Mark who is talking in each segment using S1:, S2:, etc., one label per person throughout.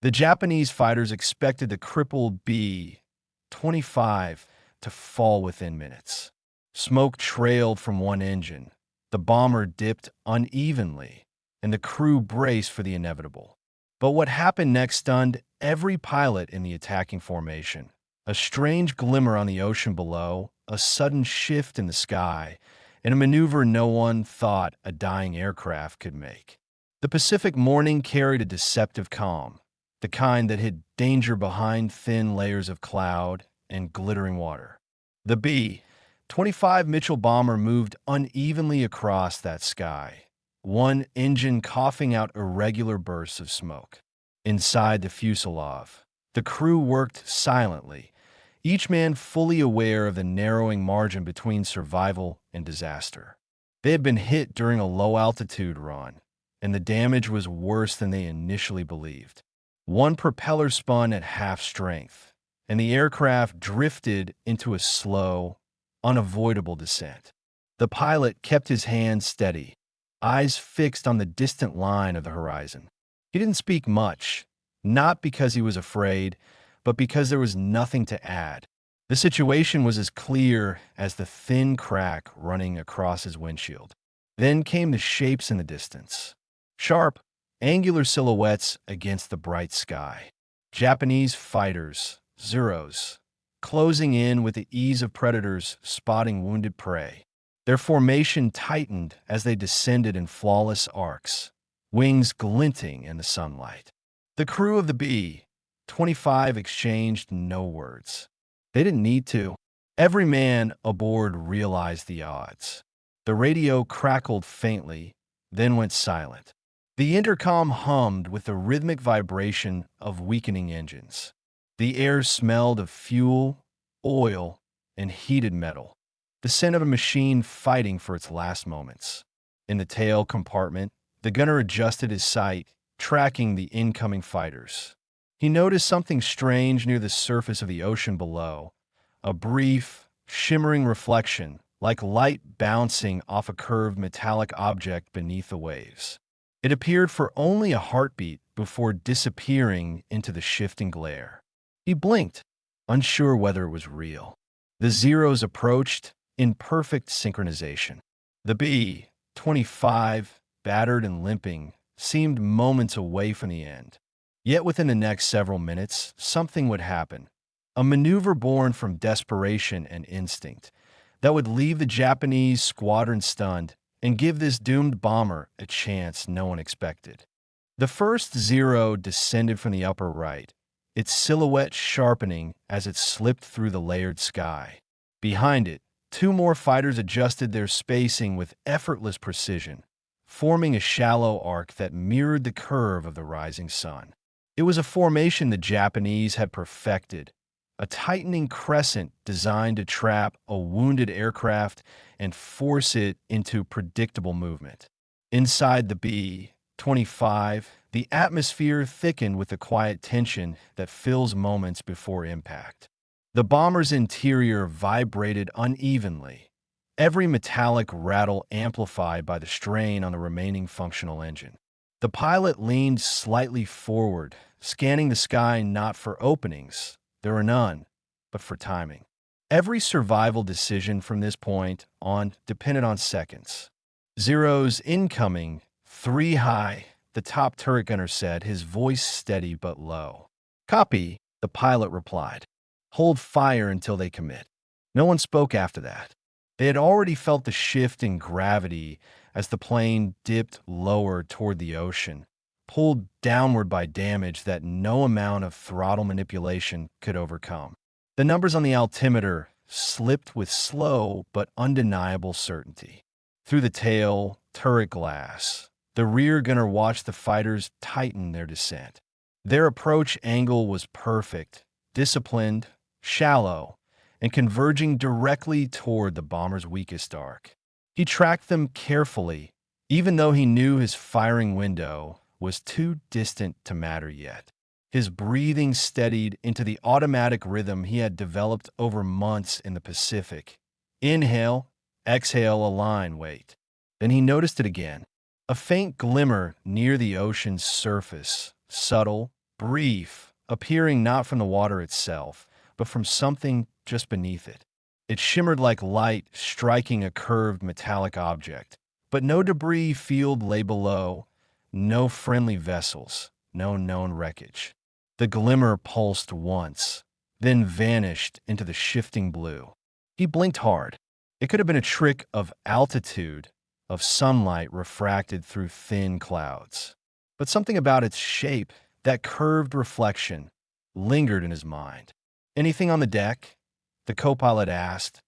S1: The Japanese fighters expected the crippled B-25 to fall within minutes. Smoke trailed from one engine. The bomber dipped unevenly, and the crew braced for the inevitable. But what happened next stunned every pilot in the attacking formation. A strange glimmer on the ocean below, a sudden shift in the sky, and a maneuver no one thought a dying aircraft could make. The Pacific morning carried a deceptive calm, the kind that hid danger behind thin layers of cloud and glittering water. The B-25 Mitchell bomber moved unevenly across that sky, one engine coughing out irregular bursts of smoke. Inside the fuselage, the crew worked silently, each man fully aware of the narrowing margin between survival and disaster. They had been hit during a low-altitude run, and the damage was worse than they initially believed. One propeller spun at half strength, and the aircraft drifted into a slow, unavoidable descent. The pilot kept his hands steady, eyes fixed on the distant line of the horizon. He didn't speak much, not because he was afraid, but because there was nothing to add. The situation was as clear as the thin crack running across his windshield. Then came the shapes in the distance. Sharp, angular silhouettes against the bright sky. Japanese fighters, Zeros, closing in with the ease of predators spotting wounded prey. Their formation tightened as they descended in flawless arcs, wings glinting in the sunlight. The crew of the B-25 exchanged no words. They didn't need to. Every man aboard realized the odds. The radio crackled faintly, then went silent. The intercom hummed with the rhythmic vibration of weakening engines. The air smelled of fuel, oil, and heated metal, the scent of a machine fighting for its last moments. In the tail compartment, the gunner adjusted his sight, tracking the incoming fighters. He noticed something strange near the surface of the ocean below, a brief, shimmering reflection, like light bouncing off a curved metallic object beneath the waves. It appeared for only a heartbeat before disappearing into the shifting glare. He blinked, unsure whether it was real. The Zeros approached in perfect synchronization. The B-25, battered and limping, seemed moments away from the end. Yet within the next several minutes, something would happen. A maneuver born from desperation and instinct that would leave the Japanese squadron stunned and give this doomed bomber a chance no one expected. The first Zero descended from the upper right, its silhouette sharpening as it slipped through the layered sky. Behind it, two more fighters adjusted their spacing with effortless precision, forming a shallow arc that mirrored the curve of the rising sun. It was a formation the Japanese had perfected, a tightening crescent designed to trap a wounded aircraft and force it into predictable movement. Inside the B-25, the atmosphere thickened with the quiet tension that fills moments before impact. The bomber's interior vibrated unevenly, every metallic rattle amplified by the strain on the remaining functional engine. The pilot leaned slightly forward, scanning the sky not for openings, there were none, but for timing. Every survival decision from this point on depended on seconds. Zero's incoming, 3 high, the top turret gunner said, his voice steady but low. Copy, the pilot replied. Hold fire until they commit. No one spoke after that. They had already felt the shift in gravity as the plane dipped lower toward the ocean, pulled downward by damage that no amount of throttle manipulation could overcome. The numbers on the altimeter slipped with slow but undeniable certainty. Through the tail turret glass, the rear gunner watched the fighters tighten their descent. Their approach angle was perfect, disciplined, shallow, and converging directly toward the bomber's weakest arc. He tracked them carefully, even though he knew his firing window was too distant to matter yet. His breathing steadied into the automatic rhythm he had developed over months in the Pacific. Inhale, exhale, align, wait. Then he noticed it again. A faint glimmer near the ocean's surface, subtle, brief, appearing not from the water itself, but from something just beneath it. It shimmered like light striking a curved metallic object, but no debris field lay below, no friendly vessels, no known wreckage. The glimmer pulsed once, then vanished into the shifting blue. He blinked hard. It could have been a trick of altitude, of sunlight refracted through thin clouds. But something about its shape, that curved reflection, lingered in his mind. "Anything on the deck?" the co-pilot asked,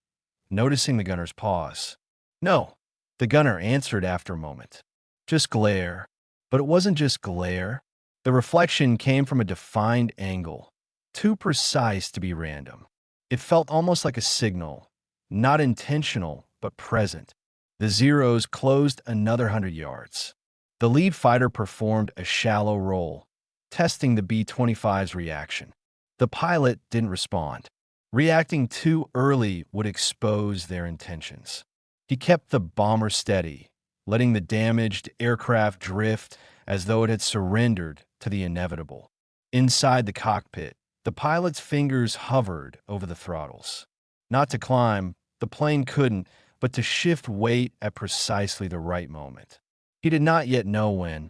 S1: noticing the gunner's pause. "No," the gunner answered after a moment. "Just glare." But it wasn't just glare. The reflection came from a defined angle, too precise to be random. It felt almost like a signal, not intentional, but present. The Zeros closed another 100 yards. The lead fighter performed a shallow roll, testing the B-25's reaction. The pilot didn't respond. Reacting too early would expose their intentions. He kept the bomber steady, letting the damaged aircraft drift as though it had surrendered to the inevitable. Inside the cockpit, the pilot's fingers hovered over the throttles. Not to climb, the plane couldn't, but to shift weight at precisely the right moment. He did not yet know when,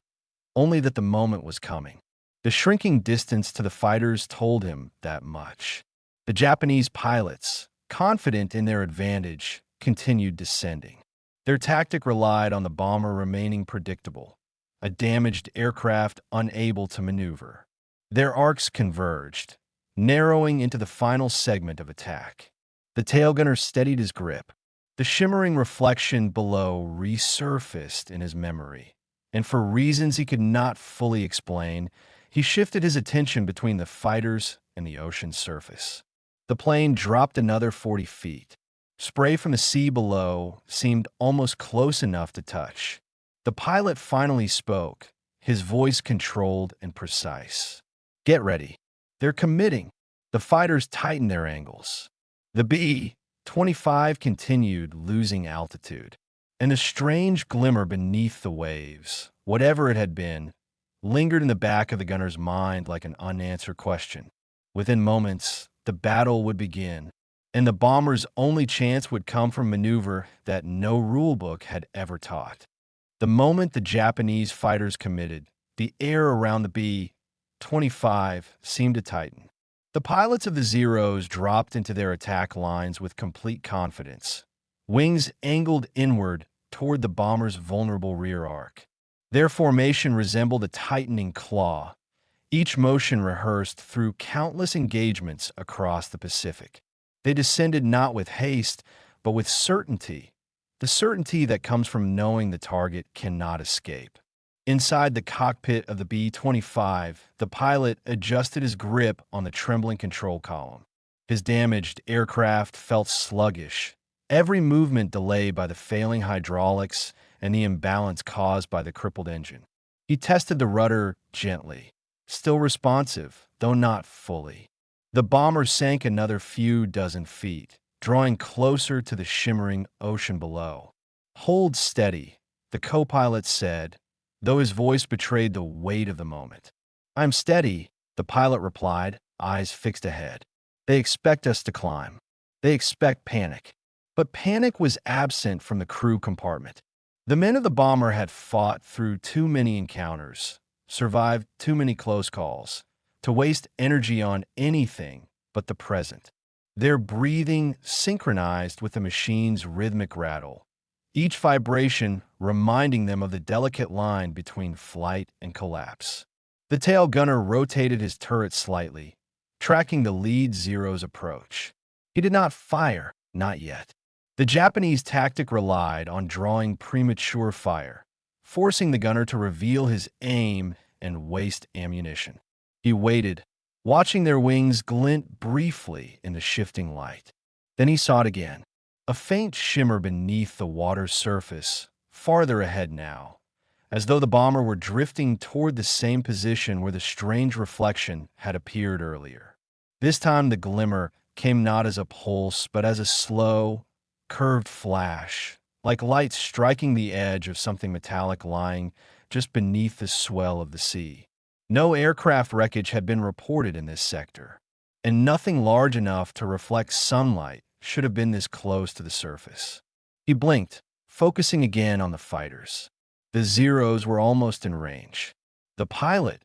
S1: only that the moment was coming. The shrinking distance to the fighters told him that much. The Japanese pilots, confident in their advantage, continued descending. Their tactic relied on the bomber remaining predictable, a damaged aircraft unable to maneuver. Their arcs converged, narrowing into the final segment of attack. The tail gunner steadied his grip. The shimmering reflection below resurfaced in his memory, and for reasons he could not fully explain, he shifted his attention between the fighters and the ocean's surface. The plane dropped another 40 feet. Spray from the sea below seemed almost close enough to touch. The pilot finally spoke, his voice controlled and precise. "Get ready. They're committing." The fighters tightened their angles. The B-25 continued losing altitude, and a strange glimmer beneath the waves, whatever it had been, lingered in the back of the gunner's mind like an unanswered question. Within moments, the battle would begin, and the bomber's only chance would come from maneuver that no rulebook had ever taught. The moment the Japanese fighters committed, the air around the B-25 seemed to tighten. The pilots of the Zeros dropped into their attack lines with complete confidence, wings angled inward toward the bomber's vulnerable rear arc. Their formation resembled a tightening claw, each motion rehearsed through countless engagements across the Pacific. They descended not with haste, but with certainty, the certainty that comes from knowing the target cannot escape. Inside the cockpit of the B-25, the pilot adjusted his grip on the trembling control column. His damaged aircraft felt sluggish, every movement delayed by the failing hydraulics and the imbalance caused by the crippled engine. He tested the rudder gently, still responsive, though not fully. The bomber sank another few dozen feet, drawing closer to the shimmering ocean below. "Hold steady," the co-pilot said, though his voice betrayed the weight of the moment. "I'm steady," the pilot replied, eyes fixed ahead. "They expect us to climb. They expect panic." But panic was absent from the crew compartment. The men of the bomber had fought through too many encounters, survived too many close calls, to waste energy on anything but the present. Their breathing synchronized with the machine's rhythmic rattle, each vibration reminding them of the delicate line between flight and collapse. The tail gunner rotated his turret slightly, tracking the lead Zero's approach. He did not fire, not yet. The Japanese tactic relied on drawing premature fire, forcing the gunner to reveal his aim and waste ammunition. He waited, watching their wings glint briefly in the shifting light. Then he saw it again, a faint shimmer beneath the water's surface, farther ahead now, as though the bomber were drifting toward the same position where the strange reflection had appeared earlier. This time the glimmer came not as a pulse, but as a slow, curved flash, like light striking the edge of something metallic lying just beneath the swell of the sea. No aircraft wreckage had been reported in this sector, and nothing large enough to reflect sunlight should have been this close to the surface. He blinked, focusing again on the fighters. The Zeros were almost in range. The pilot,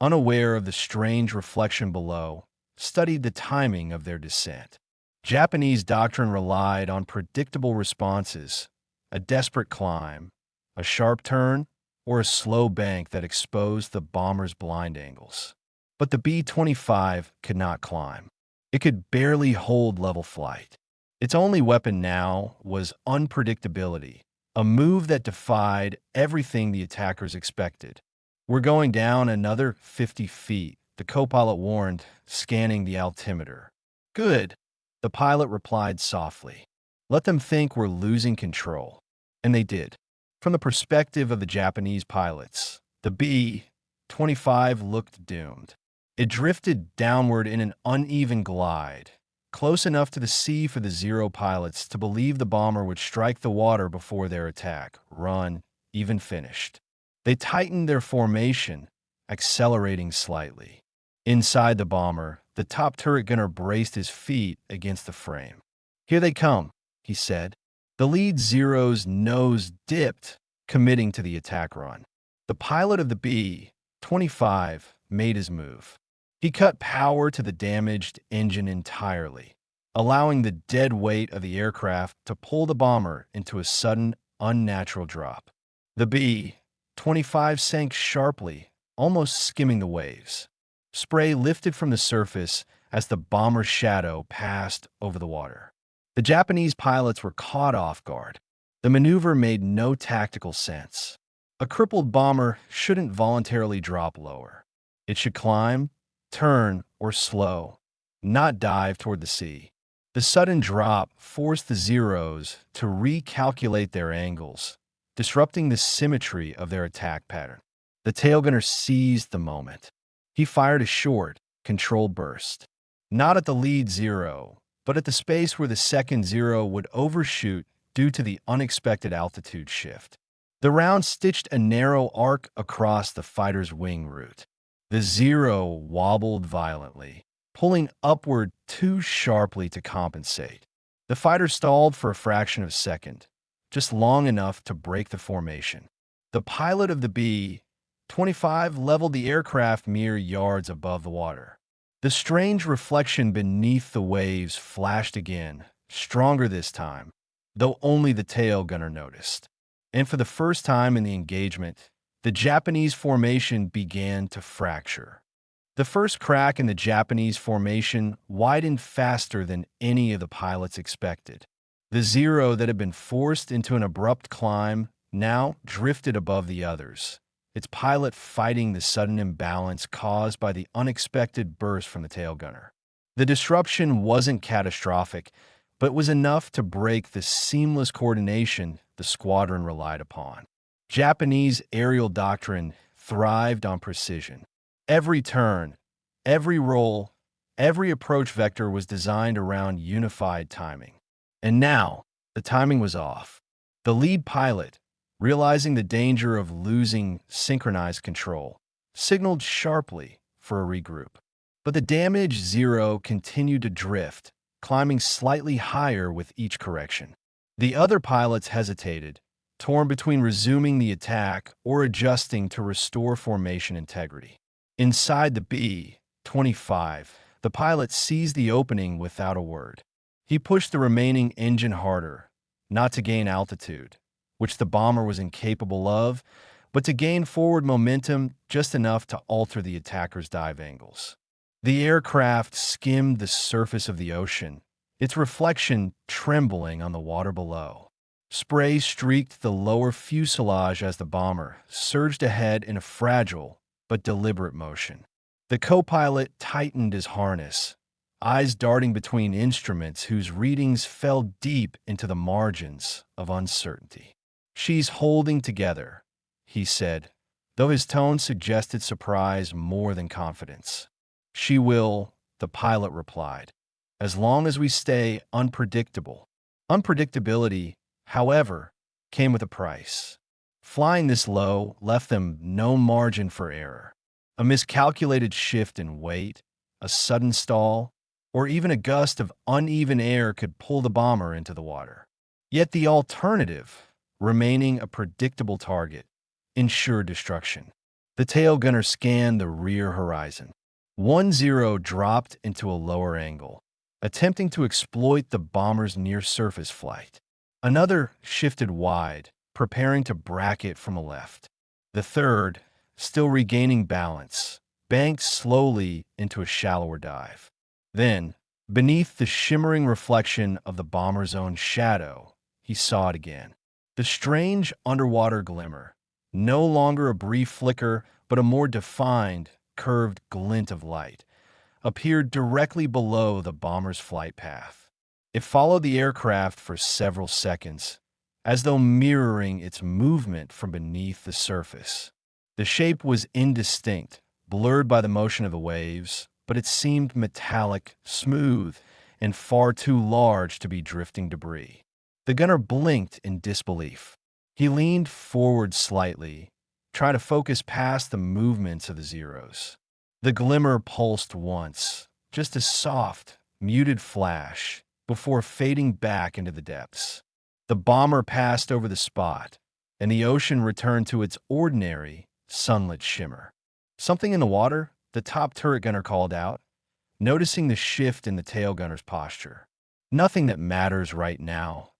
S1: unaware of the strange reflection below, studied the timing of their descent. Japanese doctrine relied on predictable responses, a desperate climb, a sharp turn, or a slow bank that exposed the bomber's blind angles. But the B-25 could not climb. It could barely hold level flight. Its only weapon now was unpredictability, a move that defied everything the attackers expected. "We're going down another 50 feet, the co-pilot warned, scanning the altimeter. "Good," the pilot replied softly. "Let them think we're losing control." And they did. From the perspective of the Japanese pilots, the B-25 looked doomed. It drifted downward in an uneven glide, close enough to the sea for the Zero pilots to believe the bomber would strike the water before their attack, run, even finished. They tightened their formation, accelerating slightly. Inside the bomber, the top turret gunner braced his feet against the frame. "Here they come," he said. The lead Zero's nose dipped, committing to the attack run. The pilot of the B-25 made his move. He cut power to the damaged engine entirely, allowing the dead weight of the aircraft to pull the bomber into a sudden, unnatural drop. The B-25 sank sharply, almost skimming the waves. Spray lifted from the surface as the bomber's shadow passed over the water. The Japanese pilots were caught off guard. The maneuver made no tactical sense. A crippled bomber shouldn't voluntarily drop lower. It should climb, turn, or slow, not dive toward the sea. The sudden drop forced the Zeros to recalculate their angles, disrupting the symmetry of their attack pattern. The tail gunner seized the moment. He fired a short, controlled burst, not at the lead Zero, but at the space where the second Zero would overshoot due to the unexpected altitude shift. The round stitched a narrow arc across the fighter's wing root. The Zero wobbled violently, pulling upward too sharply to compensate. The fighter stalled for a fraction of a second, just long enough to break the formation. The pilot of the B-25 leveled the aircraft mere yards above the water. The strange reflection beneath the waves flashed again, stronger this time, though only the tail gunner noticed. And for the first time in the engagement, the Japanese formation began to fracture. The first crack in the Japanese formation widened faster than any of the pilots expected. The Zero that had been forced into an abrupt climb now drifted above the others, its pilot fighting the sudden imbalance caused by the unexpected burst from the tail gunner. The disruption wasn't catastrophic, but was enough to break the seamless coordination the squadron relied upon. Japanese aerial doctrine thrived on precision. Every turn, every roll, every approach vector was designed around unified timing. And now, the timing was off. The lead pilot, realizing the danger of losing synchronized control, signaled sharply for a regroup. But the damaged Zero continued to drift, climbing slightly higher with each correction. The other pilots hesitated, torn between resuming the attack or adjusting to restore formation integrity. Inside the B-25, the pilot seized the opening without a word. He pushed the remaining engine harder, not to gain altitude, which the bomber was incapable of, but to gain forward momentum just enough to alter the attacker's dive angles. The aircraft skimmed the surface of the ocean, its reflection trembling on the water below. Spray streaked the lower fuselage as the bomber surged ahead in a fragile but deliberate motion. The co-pilot tightened his harness, eyes darting between instruments whose readings fell deep into the margins of uncertainty. "She's holding together," he said, though his tone suggested surprise more than confidence. "She will," the pilot replied, "as long as we stay unpredictable." Unpredictability, however, came with a price. Flying this low left them no margin for error. A miscalculated shift in weight, a sudden stall, or even a gust of uneven air could pull the bomber into the water. Yet the alternative, remaining a predictable target, ensured destruction. The tail gunner scanned the rear horizon. 1-0 dropped into a lower angle, attempting to exploit the bomber's near-surface flight. Another shifted wide, preparing to bracket from a left. The third, still regaining balance, banked slowly into a shallower dive. Then, beneath the shimmering reflection of the bomber's own shadow, he saw it again. The strange underwater glimmer, no longer a brief flicker, but a more defined, curved glint of light, appeared directly below the bomber's flight path. It followed the aircraft for several seconds, as though mirroring its movement from beneath the surface. The shape was indistinct, blurred by the motion of the waves, but it seemed metallic, smooth, and far too large to be drifting debris. The gunner blinked in disbelief. He leaned forward slightly, trying to focus past the movements of the Zeros. The glimmer pulsed once, just a soft, muted flash, before fading back into the depths. The bomber passed over the spot, and the ocean returned to its ordinary, sunlit shimmer. "Something in the water?" the top turret gunner called out, noticing the shift in the tail gunner's posture. "Nothing that matters right now,"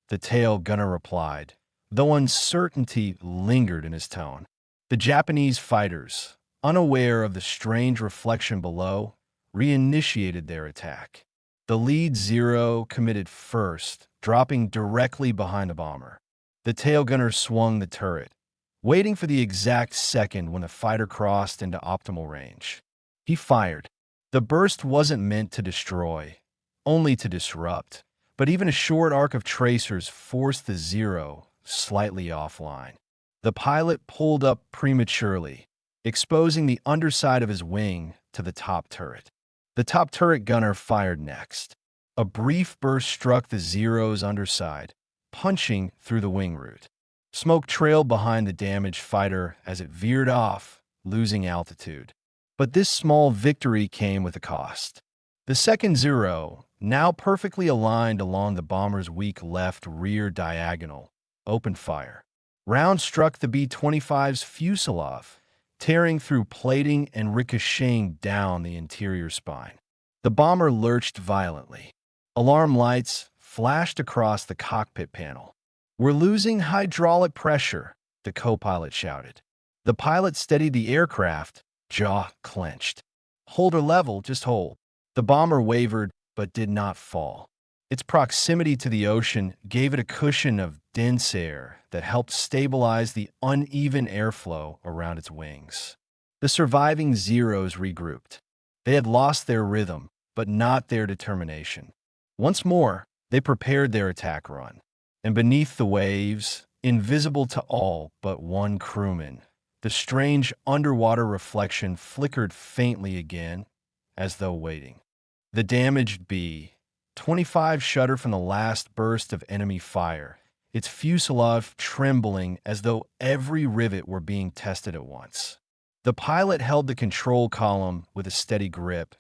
S1: the tail gunner replied, though uncertainty lingered in his tone. The Japanese fighters, unaware of the strange reflection below, reinitiated their attack. The lead Zero committed first, dropping directly behind the bomber. The tail gunner swung the turret, waiting for the exact second when the fighter crossed into optimal range. He fired. The burst wasn't meant to destroy, only to disrupt, but even a short arc of tracers forced the Zero slightly offline. The pilot pulled up prematurely, exposing the underside of his wing to the top turret. The top turret gunner fired next. A brief burst struck the Zero's underside, punching through the wing root. Smoke trailed behind the damaged fighter as it veered off, losing altitude. But this small victory came with a cost. The second Zero, now perfectly aligned along the bomber's weak left rear diagonal, opened fire. Rounds struck the B-25's fuselage, tearing through plating and ricocheting down the interior spine. The bomber lurched violently. Alarm lights flashed across the cockpit panel. "We're losing hydraulic pressure," the co-pilot shouted. The pilot steadied the aircraft, jaw clenched. "Hold her level, just hold." The bomber wavered, but did not fall. Its proximity to the ocean gave it a cushion of dense air that helped stabilize the uneven airflow around its wings. The surviving Zeros regrouped. They had lost their rhythm, but not their determination. Once more, they prepared their attack run. And beneath the waves, invisible to all but one crewman, the strange underwater reflection flickered faintly again, as though waiting. The damaged B-25 shuddered from the last burst of enemy fire, its fuselage trembling as though every rivet were being tested at once. The pilot held the control column with a steady grip,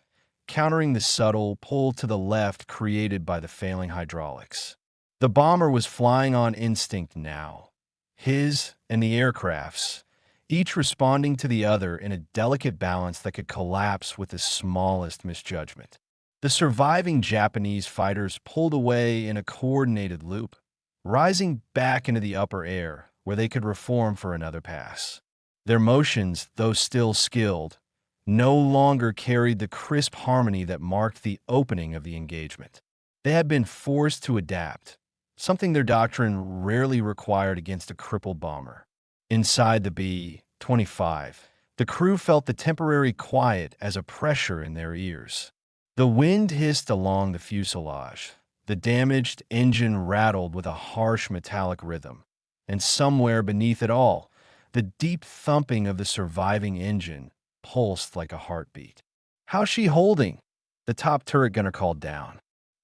S1: countering the subtle pull to the left created by the failing hydraulics. The bomber was flying on instinct now, his and the aircraft's, each responding to the other in a delicate balance that could collapse with the smallest misjudgment. The surviving Japanese fighters pulled away in a coordinated loop, rising back into the upper air where they could reform for another pass. Their motions, though still skilled, no longer carried the crisp harmony that marked the opening of the engagement. They had been forced to adapt, something their doctrine rarely required against a crippled bomber. Inside the B-25, the crew felt the temporary quiet as a pressure in their ears. The wind hissed along the fuselage. The damaged engine rattled with a harsh metallic rhythm. And somewhere beneath it all, the deep thumping of the surviving engine pulsed like a heartbeat. "How's she holding?" the top turret gunner called down.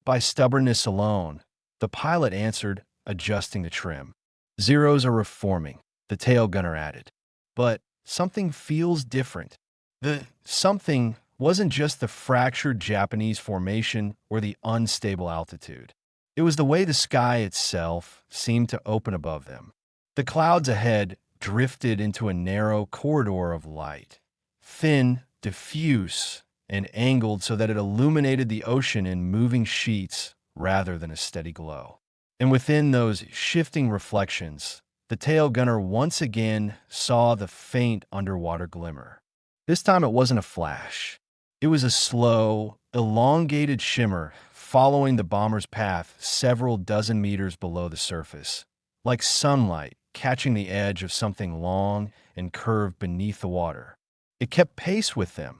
S1: "By stubbornness alone," the pilot answered, adjusting the trim. "Zeros are reforming," the tail gunner added. "But something feels different." The something wasn't just the fractured Japanese formation or the unstable altitude. It was the way the sky itself seemed to open above them. The clouds ahead drifted into a narrow corridor of light, thin, diffuse, and angled so that it illuminated the ocean in moving sheets rather than a steady glow. And within those shifting reflections, the tail gunner once again saw the faint underwater glimmer. This time it wasn't a flash. It was a slow, elongated shimmer following the bomber's path several dozen meters below the surface, like sunlight catching the edge of something long and curved beneath the water. It kept pace with them,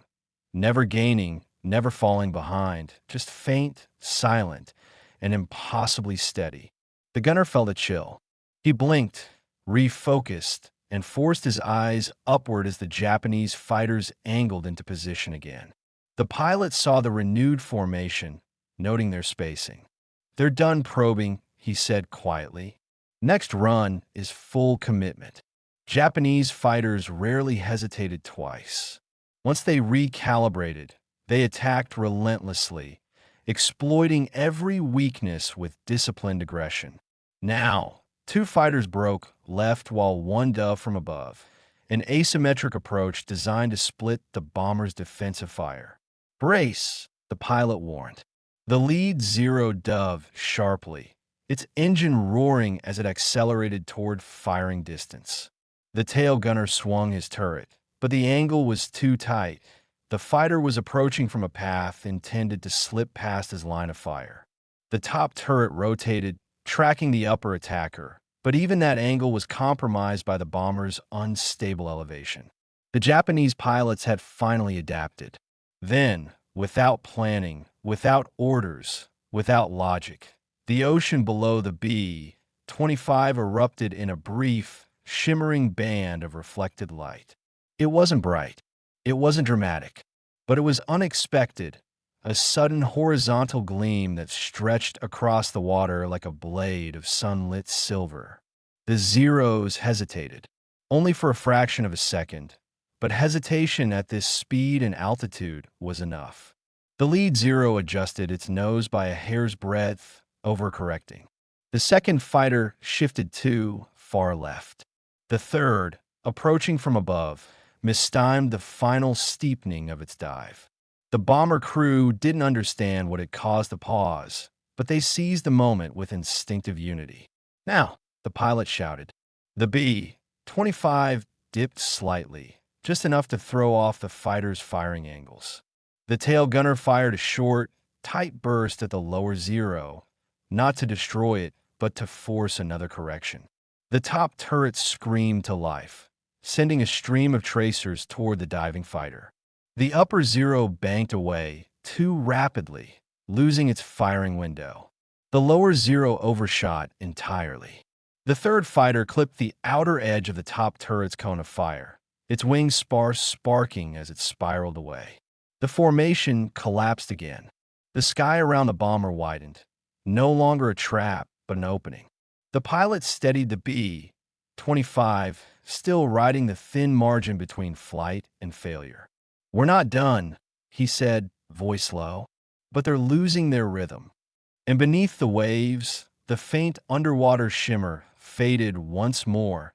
S1: never gaining, never falling behind, just faint, silent, and impossibly steady. The gunner felt a chill. He blinked, refocused, and forced his eyes upward as the Japanese fighters angled into position again. The pilot saw the renewed formation, noting their spacing. "They're done probing," he said quietly. "Next run is full commitment." Japanese fighters rarely hesitated twice. Once they recalibrated, they attacked relentlessly, exploiting every weakness with disciplined aggression. Now, two fighters broke left while one dove from above, an asymmetric approach designed to split the bomber's defensive fire. "Brace," the pilot warned. The lead Zero dove sharply, its engine roaring as it accelerated toward firing distance. The tail gunner swung his turret, but the angle was too tight. The fighter was approaching from a path intended to slip past his line of fire. The top turret rotated, tracking the upper attacker, but even that angle was compromised by the bomber's unstable elevation. The Japanese pilots had finally adapted. Then, without planning, without orders, without logic, the ocean below the B-25 erupted in a brief, shimmering band of reflected light. It wasn't bright. It wasn't dramatic. But it was unexpected, a sudden horizontal gleam that stretched across the water like a blade of sunlit silver. The Zeros hesitated, only for a fraction of a second, but hesitation at this speed and altitude was enough. The lead Zero adjusted its nose by a hair's breadth, overcorrecting. The second fighter shifted too far left. The third, approaching from above, mistimed the final steepening of its dive. The bomber crew didn't understand what had caused the pause, but they seized the moment with instinctive unity. "Now," the pilot shouted. The B-25 dipped slightly, just enough to throw off the fighter's firing angles. The tail gunner fired a short, tight burst at the lower Zero, not to destroy it, but to force another correction. The top turret screamed to life, sending a stream of tracers toward the diving fighter. The upper Zero banked away too rapidly, losing its firing window. The lower Zero overshot entirely. The third fighter clipped the outer edge of the top turret's cone of fire, its wings sparking as it spiraled away. The formation collapsed again. The sky around the bomber widened, no longer a trap, but an opening. The pilot steadied the B-25, still riding the thin margin between flight and failure. "We're not done," he said, voice low, "but they're losing their rhythm." And beneath the waves, the faint underwater shimmer faded once more,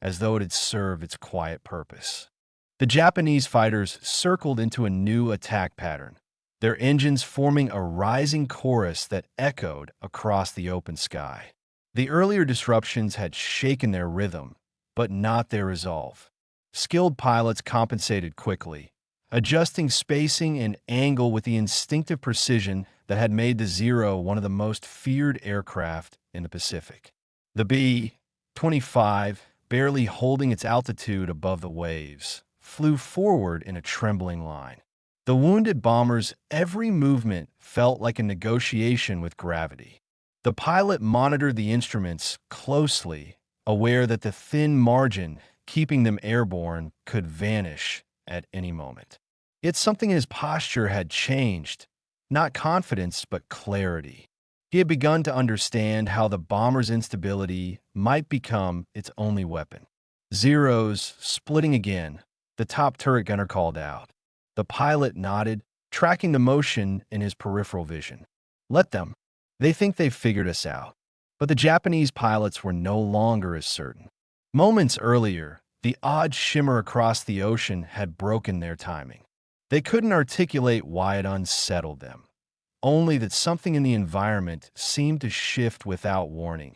S1: as though it had served its quiet purpose. The Japanese fighters circled into a new attack pattern, their engines forming a rising chorus that echoed across the open sky. The earlier disruptions had shaken their rhythm, but not their resolve. Skilled pilots compensated quickly, adjusting spacing and angle with the instinctive precision that had made the Zero one of the most feared aircraft in the Pacific. The B-25, barely holding its altitude above the waves, flew forward in a trembling line. The wounded bomber's every movement felt like a negotiation with gravity. The pilot monitored the instruments closely, aware that the thin margin keeping them airborne could vanish at any moment. Yet something in his posture had changed, not confidence, but clarity. He had begun to understand how the bomber's instability might become its only weapon. Zeros splitting again, the top turret gunner called out. The pilot nodded, tracking the motion in his peripheral vision. Let them. They think they've figured us out. But the Japanese pilots were no longer as certain. Moments earlier, the odd shimmer across the ocean had broken their timing. They couldn't articulate why it unsettled them, only that something in the environment seemed to shift without warning,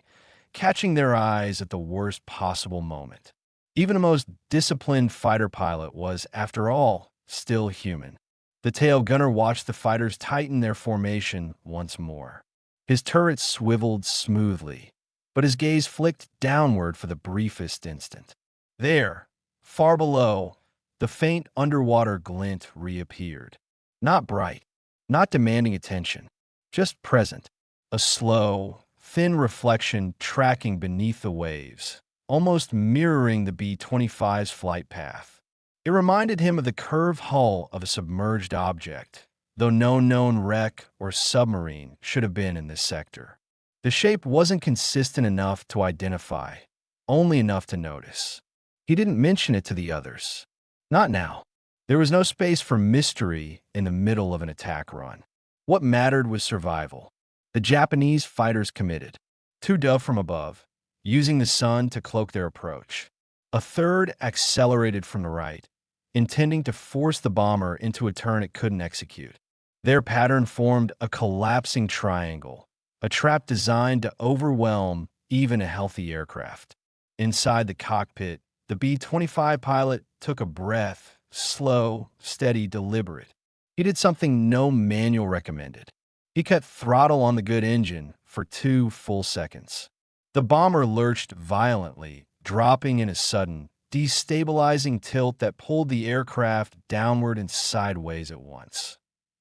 S1: catching their eyes at the worst possible moment. Even the most disciplined fighter pilot was, after all, still human. The tail gunner watched the fighters tighten their formation once more. His turret swiveled smoothly, but his gaze flicked downward for the briefest instant. There, far below, the faint underwater glint reappeared. Not bright, not demanding attention, just present. A slow, thin reflection tracking beneath the waves, almost mirroring the B-25's flight path. It reminded him of the curved hull of a submerged object, though no known wreck or submarine should have been in this sector. The shape wasn't consistent enough to identify, only enough to notice. He didn't mention it to the others. Not now. There was no space for mystery in the middle of an attack run. What mattered was survival. The Japanese fighters committed. Two dove from above, using the sun to cloak their approach. A third accelerated from the right, intending to force the bomber into a turn it couldn't execute. Their pattern formed a collapsing triangle, a trap designed to overwhelm even a healthy aircraft. Inside the cockpit, the B-25 pilot took a breath, slow, steady, deliberate. He did something no manual recommended. He cut throttle on the good engine for 2 full seconds. The bomber lurched violently, dropping in a sudden, destabilizing tilt that pulled the aircraft downward and sideways at once.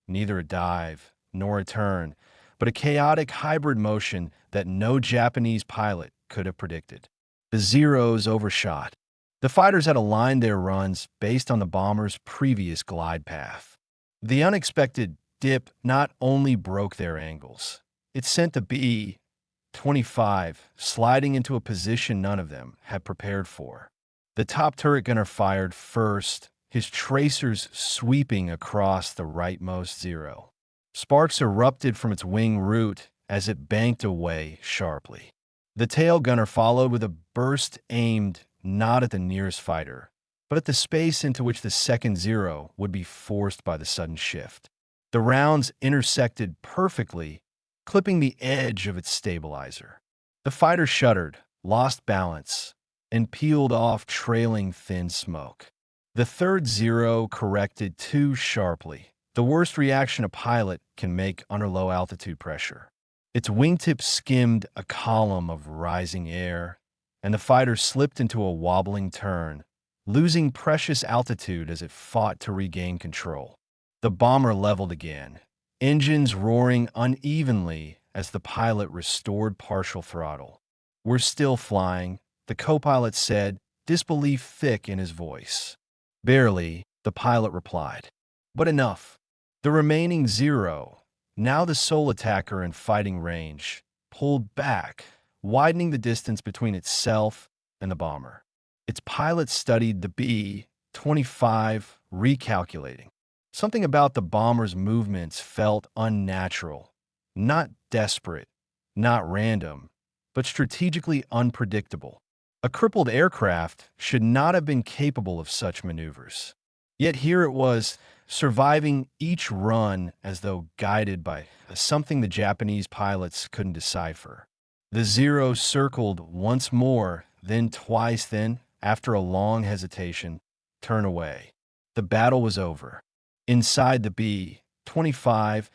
S1: Neither a dive nor a turn, but a chaotic hybrid motion that no Japanese pilot could have predicted. The Zeros overshot. The fighters had aligned their runs based on the bomber's previous glide path. The unexpected dip not only broke their angles, it sent the B-25 sliding into a position none of them had prepared for. The top turret gunner fired first, his tracers sweeping across the rightmost Zero. Sparks erupted from its wing root as it banked away sharply. The tail gunner followed with a burst aimed not at the nearest fighter, but at the space into which the second Zero would be forced by the sudden shift. The rounds intersected perfectly, clipping the edge of its stabilizer. The fighter shuddered, lost balance, and peeled off trailing thin smoke. The third Zero corrected too sharply, the worst reaction a pilot can make under low-altitude pressure. Its wingtip skimmed a column of rising air, and the fighter slipped into a wobbling turn, losing precious altitude as it fought to regain control. The bomber leveled again, engines roaring unevenly as the pilot restored partial throttle. "We're still flying," the co-pilot said, disbelief thick in his voice. "Barely," the pilot replied. "But enough." The remaining Zero, now the sole attacker in fighting range, pulled back, widening the distance between itself and the bomber. Its pilot studied the B-25, recalculating. Something about the bomber's movements felt unnatural, not desperate, not random, but strategically unpredictable. A crippled aircraft should not have been capable of such maneuvers. Yet here it was, surviving each run as though guided by something the Japanese pilots couldn't decipher. The Zero circled once more, then twice, then, after a long hesitation, turned away. The battle was over. Inside the B-25,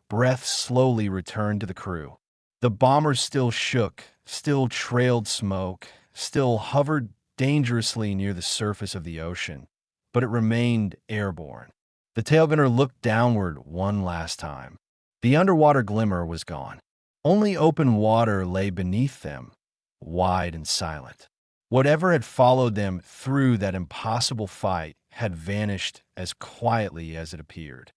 S1: breath slowly returned to the crew. The bomber still shook, still trailed smoke, still hovered dangerously near the surface of the ocean, but it remained airborne. The tail gunner looked downward one last time. The underwater glimmer was gone. Only open water lay beneath them, wide and silent. Whatever had followed them through that impossible fight had vanished as quietly as it appeared.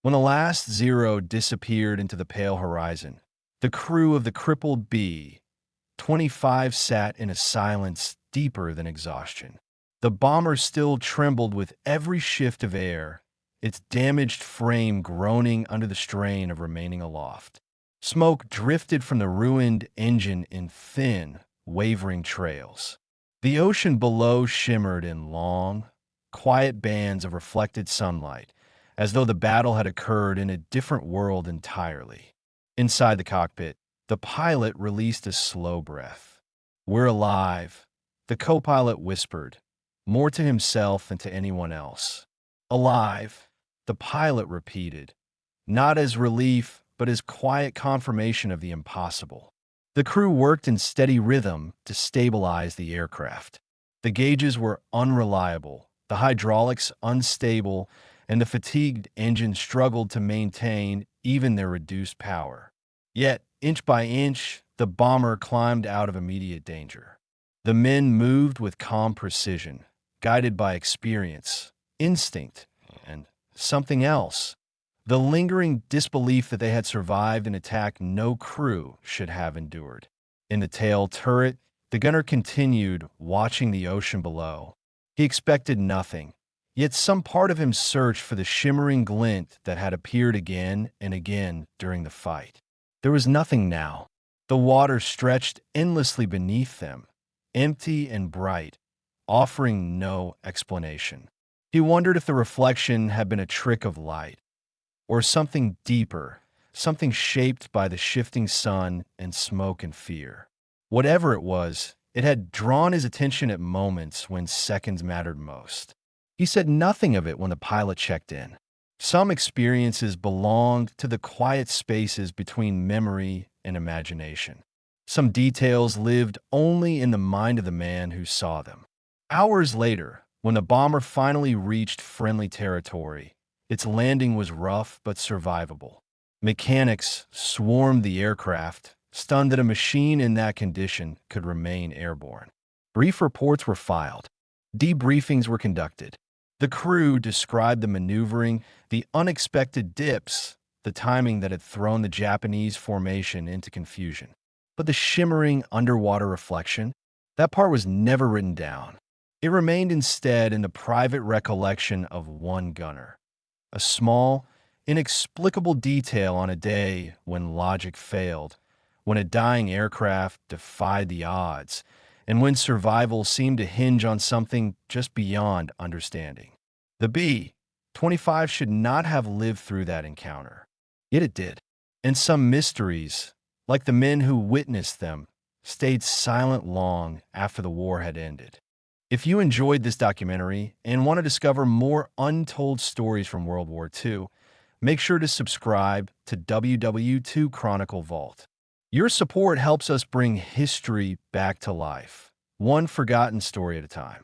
S1: When the last Zero disappeared into the pale horizon, the crew of the crippled B-25 sat in a silence deeper than exhaustion. The bomber still trembled with every shift of air, its damaged frame groaning under the strain of remaining aloft. Smoke drifted from the ruined engine in thin, wavering trails. The ocean below shimmered in long, quiet bands of reflected sunlight, as though the battle had occurred in a different world entirely. Inside the cockpit, the pilot released a slow breath. "We're alive," the co-pilot whispered, more to himself than to anyone else. "Alive," the pilot repeated, not as relief, but as quiet confirmation of the impossible. The crew worked in steady rhythm to stabilize the aircraft. The gauges were unreliable, the hydraulics unstable, and the fatigued engine struggled to maintain even their reduced power. Yet, inch by inch, the bomber climbed out of immediate danger. The men moved with calm precision, guided by experience, instinct, and something else. The lingering disbelief that they had survived an attack no crew should have endured. In the tail turret, the gunner continued watching the ocean below. He expected nothing, yet some part of him searched for the shimmering glint that had appeared again and again during the fight. There was nothing now. The water stretched endlessly beneath them, empty and bright, offering no explanation. He wondered if the reflection had been a trick of light, or something deeper, something shaped by the shifting sun and smoke and fear. Whatever it was, it had drawn his attention at moments when seconds mattered most. He said nothing of it when the pilot checked in. Some experiences belonged to the quiet spaces between memory and imagination. Some details lived only in the mind of the man who saw them. Hours later, when the bomber finally reached friendly territory, its landing was rough but survivable. Mechanics swarmed the aircraft, stunned that a machine in that condition could remain airborne. Brief reports were filed. Debriefings were conducted. The crew described the maneuvering, the unexpected dips, the timing that had thrown the Japanese formation into confusion. But the shimmering underwater reflection, that part was never written down. It remained instead in the private recollection of one gunner. A small, inexplicable detail on a day when logic failed, when a dying aircraft defied the odds, and when survival seemed to hinge on something just beyond understanding. The B-25 should not have lived through that encounter. Yet it did. And some mysteries, like the men who witnessed them, stayed silent long after the war had ended. If you enjoyed this documentary and want to discover more untold stories from World War II, make sure to subscribe to WWII Chronicle Vault. Your support helps us bring history back to life, one forgotten story at a time.